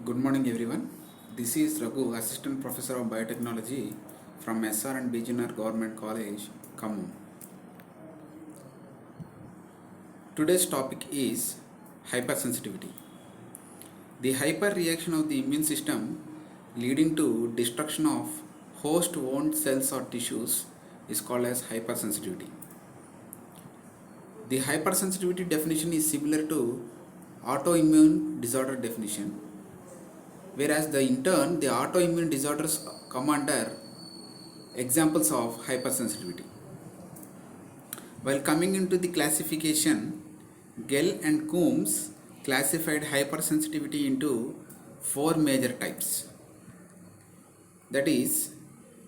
Good morning, everyone. This is Raghu, Assistant Professor of Biotechnology from SR and BGNR Government College, Khammam. Today's topic is hypersensitivity. The hyperreaction of the immune system leading to destruction of host-owned cells or tissues is called as hypersensitivity. The hypersensitivity definition is similar to autoimmune disorder definition, whereas in turn the autoimmune disorders come under examples of hypersensitivity. While coming into the classification, Gell and Coombs classified hypersensitivity into four major types. That is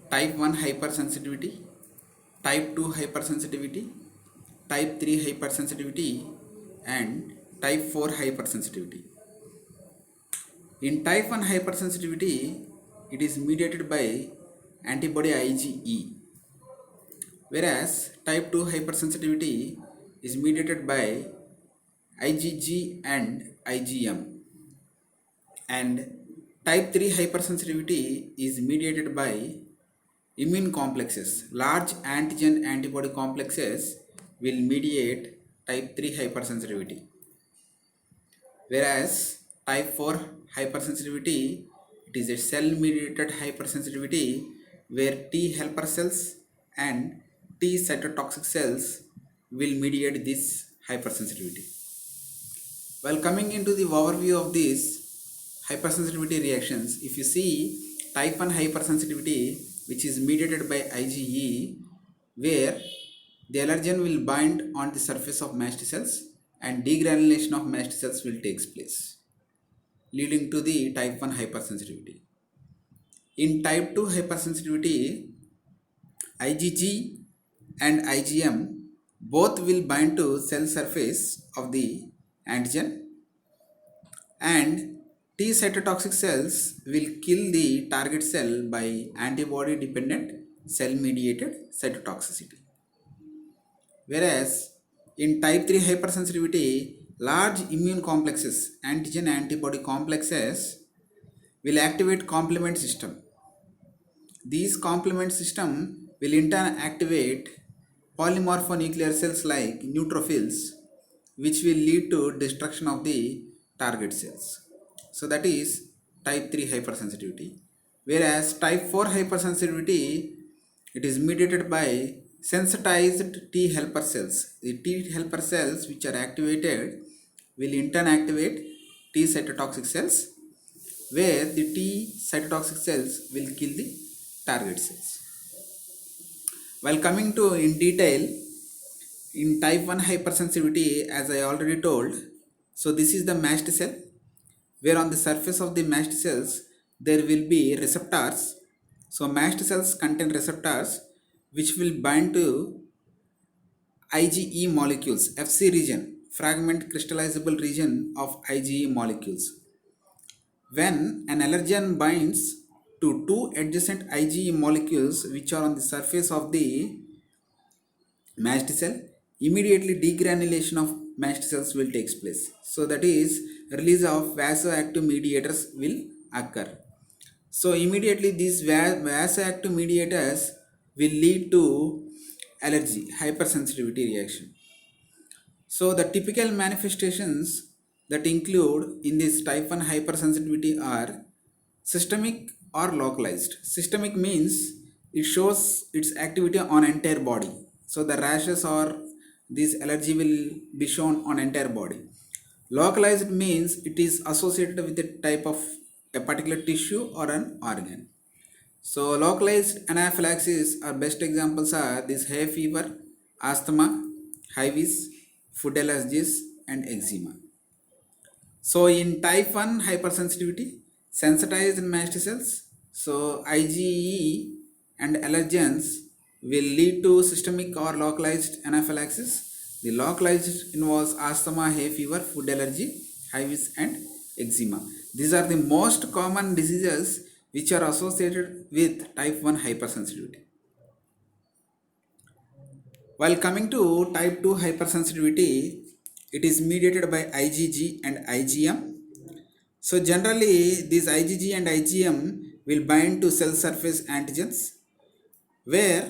type 1 hypersensitivity, type 2 hypersensitivity, type 3 hypersensitivity, and type 4 hypersensitivity. In type 1 hypersensitivity, it is mediated by antibody IgE, whereas type 2 hypersensitivity is mediated by IgG and IgM, and type 3 hypersensitivity is mediated by immune complexes. Large antigen antibody complexes will mediate type 3 hypersensitivity, whereas type 4 hypersensitivity, it is a cell mediated hypersensitivity where T helper cells and T cytotoxic cells will mediate this hypersensitivity. While coming into the overview of these hypersensitivity reactions, if you see type 1 hypersensitivity, which is mediated by IgE, where the allergen will bind on the surface of mast cells and degranulation of mast cells will take place, leading to the type 1 hypersensitivity. In type 2 hypersensitivity, IgG and IgM both will bind to cell surface of the antigen, and T cytotoxic cells will kill the target cell by antibody dependent cell mediated cytotoxicity. Whereas in type 3 hypersensitivity, large immune complexes, antigen antibody complexes, will activate complement system. These complement system will in turn activate polymorphonuclear cells like neutrophils, which will lead to destruction of the target cells. So that is type 3 hypersensitivity. Whereas type 4 hypersensitivity, it is mediated by sensitized T helper cells. The T helper cells which are activated will in turn activate T cytotoxic cells, where the T cytotoxic cells will kill the target cells. While coming to in detail, in type 1 hypersensitivity, as I already told, so this is the mast cell, where on the surface of the mast cells there will be receptors. So mast cells contain receptors which will bind to IgE molecules, Fc region, fragment crystallizable region of IgE molecules. When an allergen binds to two adjacent IgE molecules which are on the surface of the mast cell, immediately degranulation of mast cells will take place. So that is release of vasoactive mediators will occur. So immediately these vasoactive mediators will lead to allergy, hypersensitivity reaction. So the typical manifestations that include in this type 1 hypersensitivity are systemic or localized. Systemic means it shows its activity on entire body. So the rashes or this allergy will be shown on entire body. Localized means it is associated with a type of a particular tissue or an organ. So localized anaphylaxis or best examples are this hay fever, asthma, hives, food allergies, and eczema. So in type 1 hypersensitivity, sensitized mast cells, so IgE and allergens will lead to systemic or localized anaphylaxis. The localized involves asthma, hay fever, food allergy, hives, and eczema. These are the most common diseases which are associated with type 1 hypersensitivity. While coming to type 2 hypersensitivity, it is mediated by IgG and IgM. So generally these IgG and IgM will bind to cell surface antigens, where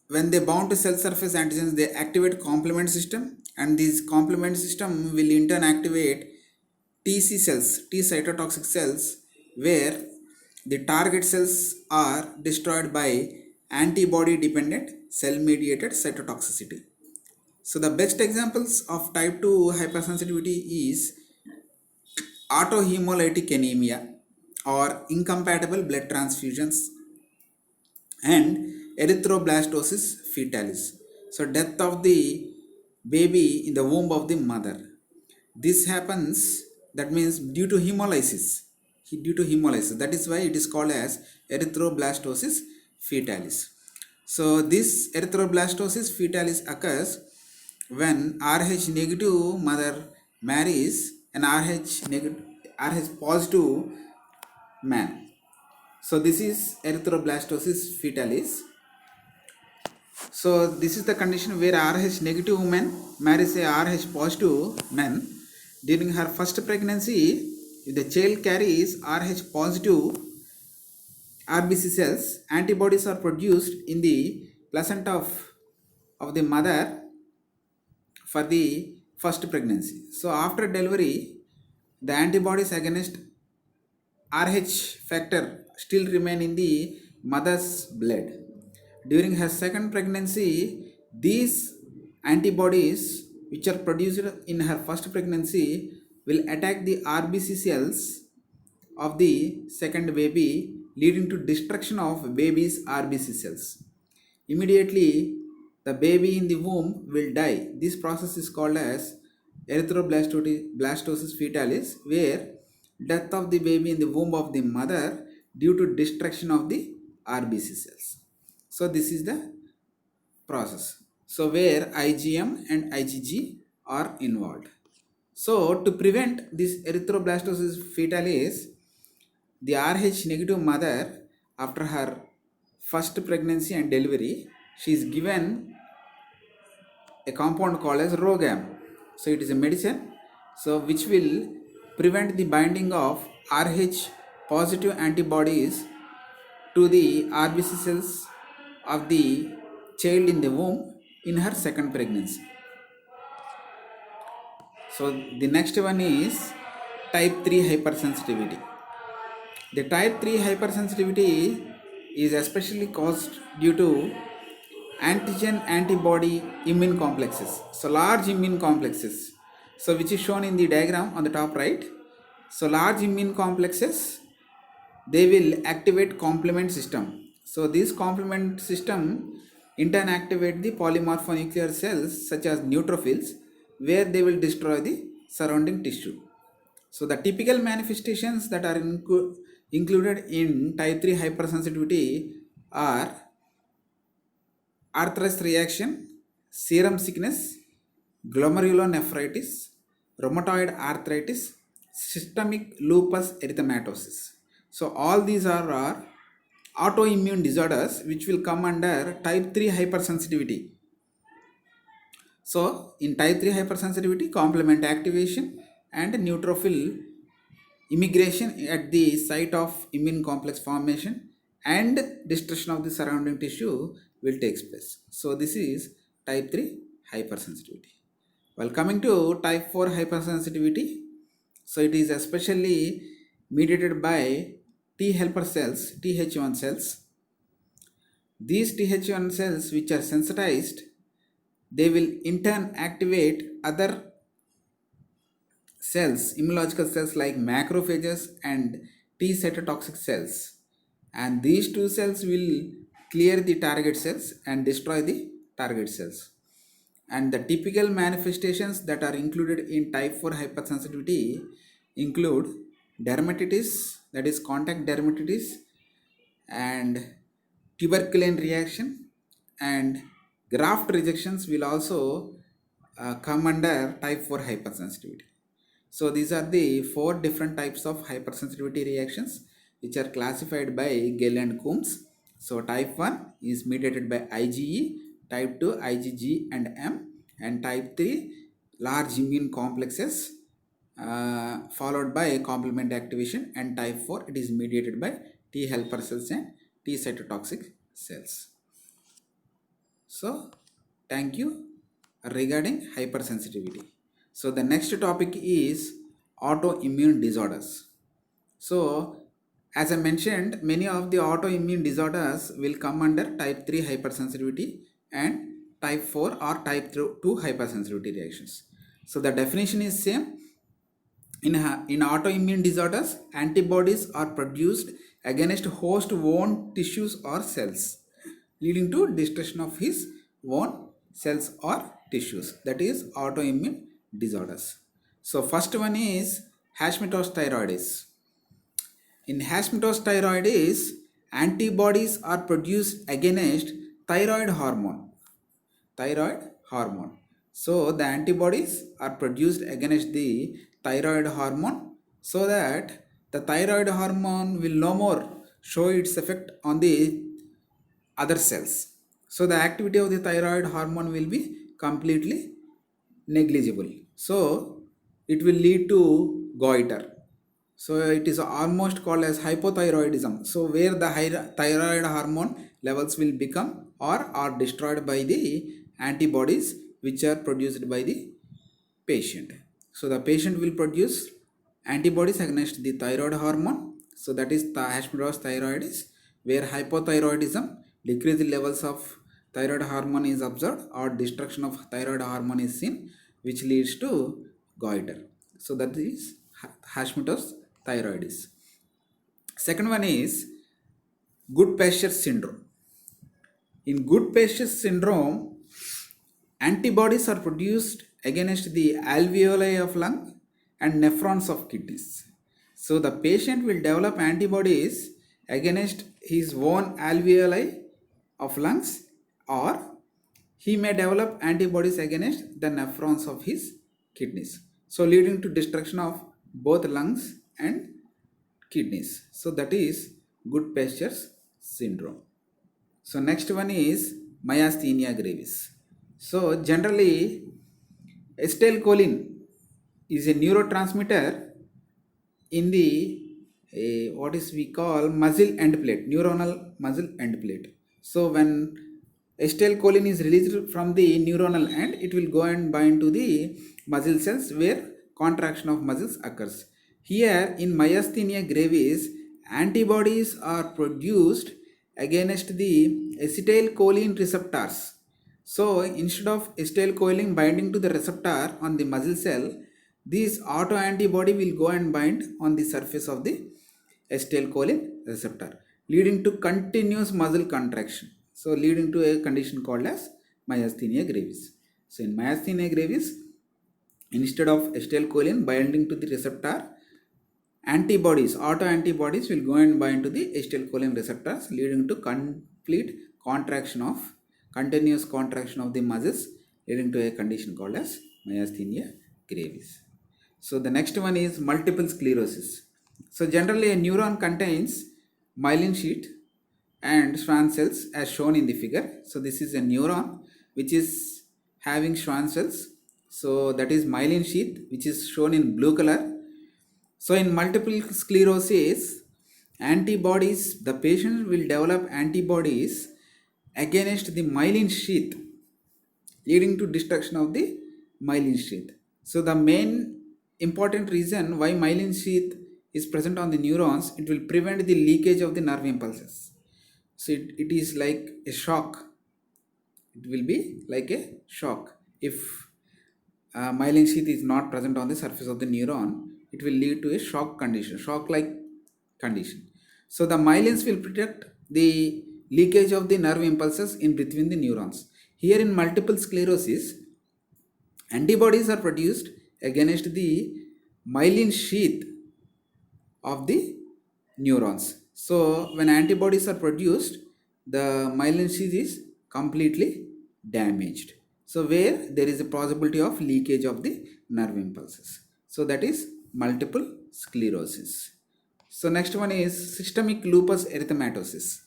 when they bound to cell surface antigens they activate complement system, and these complement system will in turn activate TC cells, T cytotoxic cells, where the target cells are destroyed by antibody dependent cell mediated cytotoxicity. So the best examples of type 2 hypersensitivity is autohemolytic anemia or incompatible blood transfusions and erythroblastosis fetalis. So death of the baby in the womb of the mother. This happens, that means due to hemolysis. Due to hemolysis. That is why it is called as erythroblastosis fetalis. So this erythroblastosis fetalis occurs when Rh negative mother marries an Rh positive man. So this is erythroblastosis fetalis. So this is the condition where Rh negative woman marries a Rh positive man. During her first pregnancy, if the child carries Rh positive RBC cells, antibodies are produced in the placenta of the mother for the first pregnancy. So after delivery, the antibodies against Rh factor still remain in the mother's blood. During her second pregnancy, these antibodies which are produced in her first pregnancy will attack the RBC cells of the second baby, leading to destruction of baby's RBC cells. Immediately, the baby in the womb will die. This process is called as erythroblastosis fetalis, where death of the baby in the womb of the mother due to destruction of the RBC cells. So this is the process. So where IgM and IgG are involved. So to prevent this erythroblastosis fetalis, the Rh negative mother, after her first pregnancy and delivery, she is given a compound called as Rogam. So it is a medicine, so which will prevent the binding of Rh positive antibodies to the RBC cells of the child in the womb in her second pregnancy. So the next one is type 3 hypersensitivity. The type 3 hypersensitivity is especially caused due to antigen antibody immune complexes. So large immune complexes. So which is shown in the diagram on the top right. So large immune complexes, they will activate complement system. So this complement system in turn activate the polymorphonuclear cells such as neutrophils, where they will destroy the surrounding tissue. So the typical manifestations that are included in type 3 hypersensitivity are arthritis reaction, serum sickness, glomerulonephritis, rheumatoid arthritis, systemic lupus erythematosus. So all these are autoimmune disorders which will come under type 3 hypersensitivity. So in type 3 hypersensitivity, complement activation and neutrophil immigration at the site of immune complex formation and destruction of the surrounding tissue will take place. So this is type 3 hypersensitivity. While coming to type 4 hypersensitivity, so it is especially mediated by T helper cells, Th1 cells. These Th1 cells which are sensitized, they will in turn activate other cells, immunological cells like macrophages and T cytotoxic cells. And these two cells will clear the target cells and destroy the target cells. And the typical manifestations that are included in type 4 hypersensitivity include dermatitis, that is contact dermatitis, and tuberculin reaction, and graft rejections will also come under type 4 hypersensitivity. So these are the 4 different types of hypersensitivity reactions which are classified by Gill and Coombs. So type 1 is mediated by IgE, type 2 IgG and M, and type 3 large immune complexes, followed by complement activation, and type 4 it is mediated by T helper cells and T cytotoxic cells. So thank you regarding hypersensitivity. So the next topic is autoimmune disorders. So as I mentioned, many of the autoimmune disorders will come under type 3 hypersensitivity and type 4 or type 2 hypersensitivity reactions. So the definition is same. In autoimmune disorders, antibodies are produced against host own tissues or cells, leading to destruction of his own cells or tissues. That is autoimmune disorders. So first one is Hashimoto's thyroiditis. In Hashimoto's thyroiditis, antibodies are produced against thyroid hormone. Thyroid hormone. So the antibodies are produced against the thyroid hormone, so that the thyroid hormone will no more show its effect on the other cells. So the activity of the thyroid hormone will be completely negligible. So it will lead to goiter. So it is almost called as hypothyroidism. So where the thyroid hormone levels will become or are destroyed by the antibodies which are produced by the patient. So the patient will produce antibodies against the thyroid hormone. So that is the Hashimoto's thyroiditis, where hypothyroidism, decreased levels of thyroid hormone is observed, or destruction of thyroid hormone is seen, which leads to goiter. So that is Hashimoto's thyroiditis. Second one is Goodpasture syndrome. In Goodpasture syndrome, antibodies are produced against the alveoli of lung and nephrons of kidneys. So the patient will develop antibodies against his own alveoli of lungs, or he may develop antibodies against the nephrons of his kidneys. So leading to destruction of both lungs and kidneys. So that is Goodpasture's syndrome. So next one is myasthenia gravis. So generally acetylcholine is a neurotransmitter in the what is we call muscle end plate, neuronal muscle end plate. So when acetylcholine is released from the neuronal end, it will go and bind to the muscle cells where contraction of muscles occurs. Here in myasthenia gravis, antibodies are produced against the acetylcholine receptors. So instead of acetylcholine binding to the receptor on the muscle cell, this autoantibody will go and bind on the surface of the acetylcholine receptor, leading to continuous muscle contraction. So leading to a condition called as myasthenia gravis. So in myasthenia gravis, instead of acetylcholine binding to the receptor, antibodies, autoantibodies will go and bind to the acetylcholine receptors, leading to complete continuous contraction of the muscles, leading to a condition called as myasthenia gravis. So the next one is multiple sclerosis. So generally a neuron contains myelin sheath and Schwann cells as shown in the figure. So this is a neuron which is having Schwann cells. So that is myelin sheath, which is shown in blue color. So in multiple sclerosis, antibodies, the patient will develop antibodies against the myelin sheath, leading to destruction of the myelin sheath. So the main important reason why myelin sheath is present on the neurons, it will prevent the leakage of the nerve impulses. So it is like a shock. It will be like a shock. If myelin sheath is not present on the surface of the neuron, it will lead to a shock condition, shock-like condition. So the myelins will protect the leakage of the nerve impulses in between the neurons. Here in multiple sclerosis, antibodies are produced against the myelin sheath of the neurons. So when antibodies are produced, the myelin sheath is completely damaged. So where there is a possibility of leakage of the nerve impulses. So that is multiple sclerosis. So next one is systemic lupus erythematosus.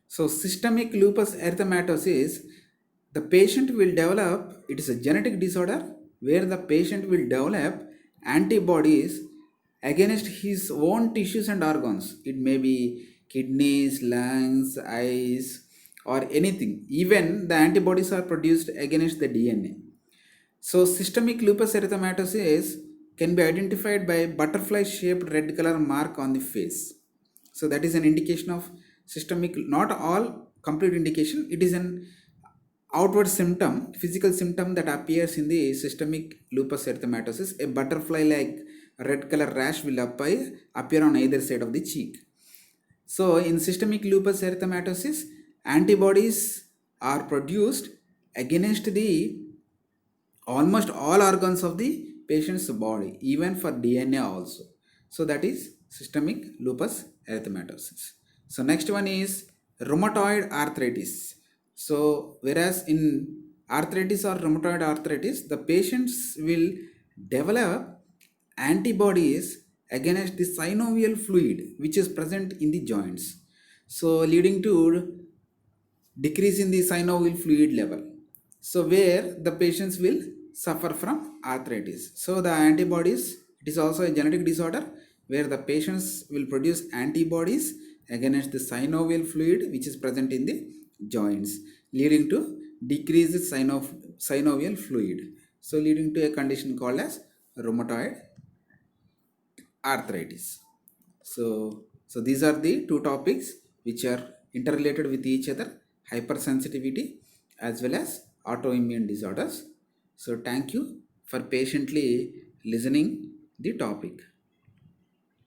So systemic lupus erythematosus, the patient will develop, it is a genetic disorder where the patient will develop antibodies against his own tissues and organs. It may be kidneys, lungs, eyes, or anything. Even the antibodies are produced against the DNA. So systemic lupus erythematosus can be identified by butterfly shaped red color mark on the face. So that is an indication of systemic, not all complete indication. It is an outward symptom, physical symptom that appears in the systemic lupus erythematosus. A butterfly like red color rash will appear on either side of the cheek. So in systemic lupus erythematosus, antibodies are produced against the almost all organs of the patient's body, even for DNA also. So that is systemic lupus erythematosus. So next one is rheumatoid arthritis. So whereas in arthritis or rheumatoid arthritis, the patients will develop antibodies against the synovial fluid which is present in the joints. So leading to decrease in the synovial fluid level. So where the patients will suffer from arthritis. So the antibodies, it is also a genetic disorder where the patients will produce antibodies against the synovial fluid which is present in the joints, leading to decreased synovial fluid. So leading to a condition called as rheumatoid arthritis. So these are the two topics which are interrelated with each other: hypersensitivity as well as autoimmune disorders. So thank you for patiently listening the topic.